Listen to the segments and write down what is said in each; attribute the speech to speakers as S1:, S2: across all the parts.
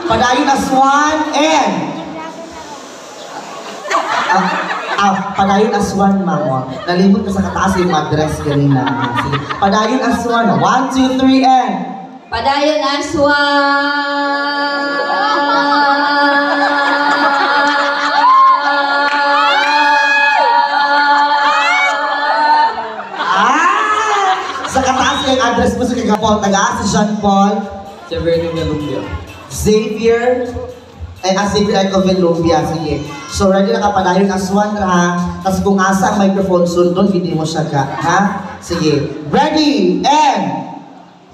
S1: Padayon aswan, and... Padayon aswan, ma'am. Nalimot ka sa kataas yung address kanina. Sige. Padayon aswan. 1, 2, 3, and...
S2: Padayon aswan.
S1: Sa kataas yung address mo sa Kagapol. Taga si Jean Paul.
S3: Xavier Lumbia.
S1: Xavier. Xavier Ecovin Lumbia. Sige. So, ready na ka padayon aswan ha. Tapos kung asa ang microphone sundon, hindi mo siya ka. Ha? Sige. Ready, and...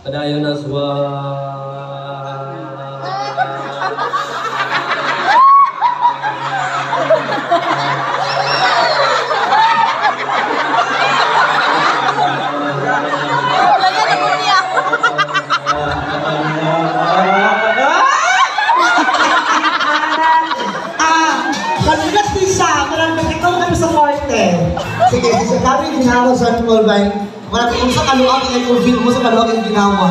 S3: Padayon aswan.
S1: Pagkat din siya, parang nagkakaw kami sa korte. Sige, kami ginawa sa Paul by wala kung sa kaluwag yung COVID mo sa kaluwag yung ginawa.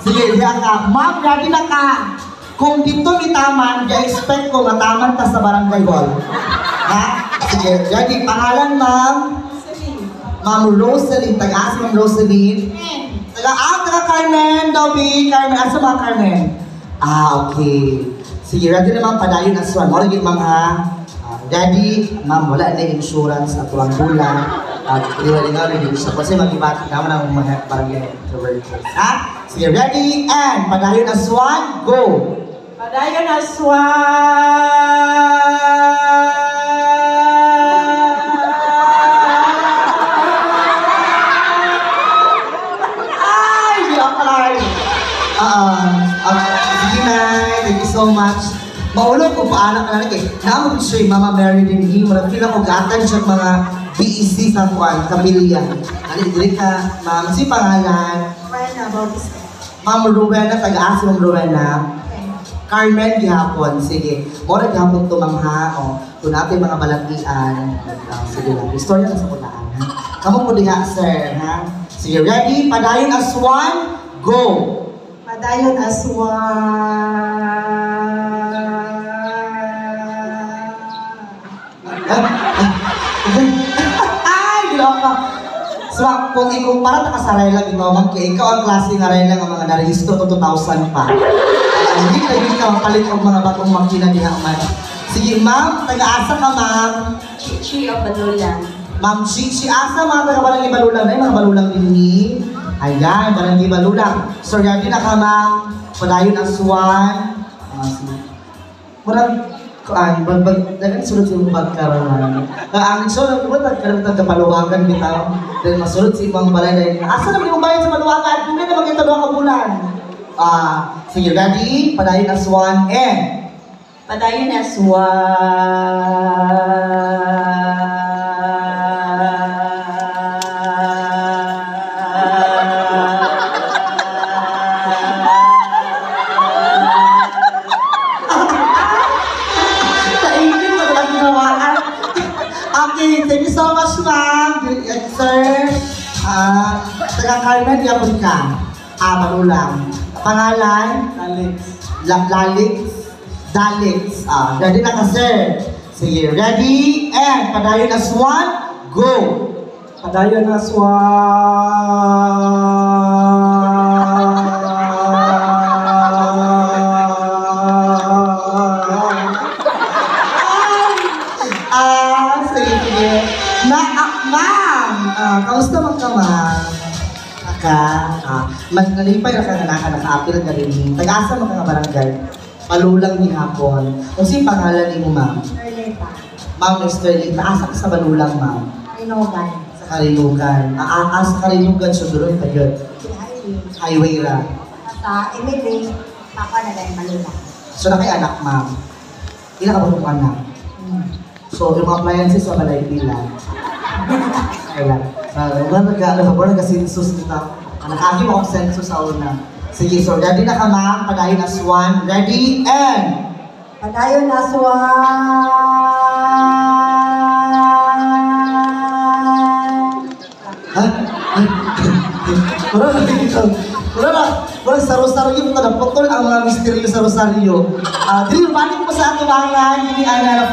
S1: Sige, diyan ka. Ma'am, ready na ka. Kung dito ni Taman, i-expect ko na Taman ta sa barangay hall. Ha? Sige, ready. Pangalan, ma'am? Ma'am Rosaline. Taga-as, ma'am Rosaline. Taga Carmen, Dobby. Carmen, asa mga Carmen? Okay. Sige, ready naman padayon aswan. Wala yung mga daddy, ma'am, wala na insurance at walang bulan. At iwala rin siya kasi mag-ibati naman ang mga barangay travelers. Ha? Sige, ready, and padayon aswan, go!
S4: Padayon aswan.
S1: Ay, di ako lang. Sige na, thank you so much. Maulog ko paano ka na kay naamon siya yung Mama Mary din him. Marang pila ko gatan siya mga BEC sa kwan, Camilla. Dili ka, ma'am, si pangalan? Ma'am Rowena, taga-asi Ma'am Rowena. Carmen gihapon, sige. Mora gihapon to mangha, kung natin mga balatian. Sige lang, istorya na sa kunaan, ha? Kamu po diha, sir, ha? Sige, ready? Padayon aswan, go!
S4: Padayon aswan.
S1: Ay, ginawa ka! So, kung ikumpara na kasaray lang, ginawa kay ikaw ang klase nga rin lang ang mga narehistro to 2000 pa. Hindi na yun ka mapalit ang mga batong makina niya man. Sige, ma'am, taga-asa ka, ma'am.
S2: Chichi of Balulang.
S1: Ma'am Chichi, asa mga taga-Barangay Balulang na mga Balulang din ni. Ayan, Barangay Balulang. So, ready na ka, ma'am. Padayon aswan. Marang, dagan sulod sa imong pagkaroon. Ang sulod mo, nagkaroon kapaluwagan bitaw. Dahil masulod sa imong balay dahil, asa naman yung bayan sa paluwagan? Hindi na magkita 2 ka bulan. Sige, ready? Padayon aswan, and...
S4: Padayon
S1: Okay, thank you so much, ma'am. Sir, taga-Carmen, yapon ka. Manulang. Pangalan? Dalix. Ready na ka, sir? Sige, ready? And, padayon aswan, go!
S4: Padayon
S1: Sige. Ma'am! Kamusta man ka, ma'am? Nalipay na ka nga naka-apil ka rin. Taga-asa mo ka nga barangay. Balulang ni hapon. Kung siyang pangalan ni mo, ma'am?
S4: Erleta.
S1: Ma'am Sterling, naasa ka sa Balulang, ma'am?
S4: Kainugan.
S1: Sa Karilugan. Sa Karilugan, siya doon pa yun. Highway ra.
S4: Sa Emily, papa na dahil Balulang.
S1: So, na kay anak, ma'am? Ilan ka ba itong anak? So, yung mga appliances sa balay pila. Kaya, nag-census dito. Nakaki mo akong census sa una. Sige, so ready na ka, ma'am? Padayon aswan. Ready, and...
S4: Padayon aswan.
S1: Ha? Wala na dito. Wala Well, sa Rosario, ito na putol ang mga misteryo sa Rosario. Dili, balik po sa atubangan, hindi ana na